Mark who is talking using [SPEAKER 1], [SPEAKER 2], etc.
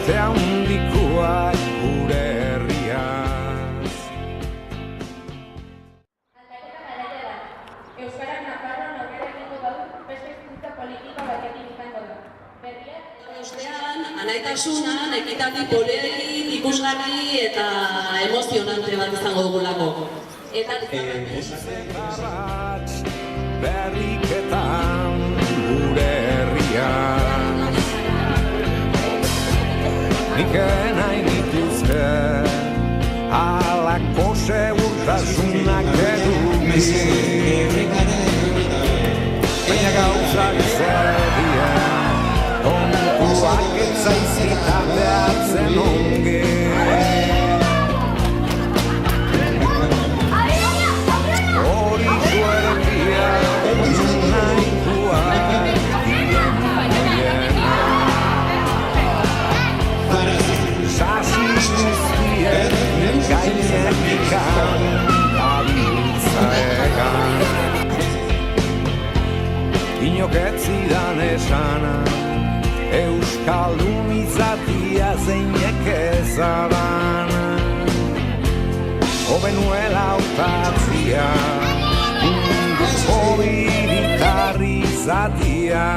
[SPEAKER 1] beste handikoak gure herriaz.
[SPEAKER 2] Aldaketa garaia da. Euskarak Nafarroan aurrera egingo badu beste hizkuntza politika batekin izango da. Berriak
[SPEAKER 3] Ostean, anaitasunan, ekitati politi, ikusgarri eta emozionante bat izango dugulako. Eta
[SPEAKER 1] berriketan gure herriaz. Nik nahi nituzke halako segurtasunak eduki, baina gauzak zer dira, kontuak ez zaizkita behartzen onge. Hori zuen dira, nahikoa dien diena. Sasi guztien gainean ikan abiltza egan. Inok ez zidan esana, euskaldun izatia zeinek ezadan. Hobenuela hautatzia, munduko hiritar izatia.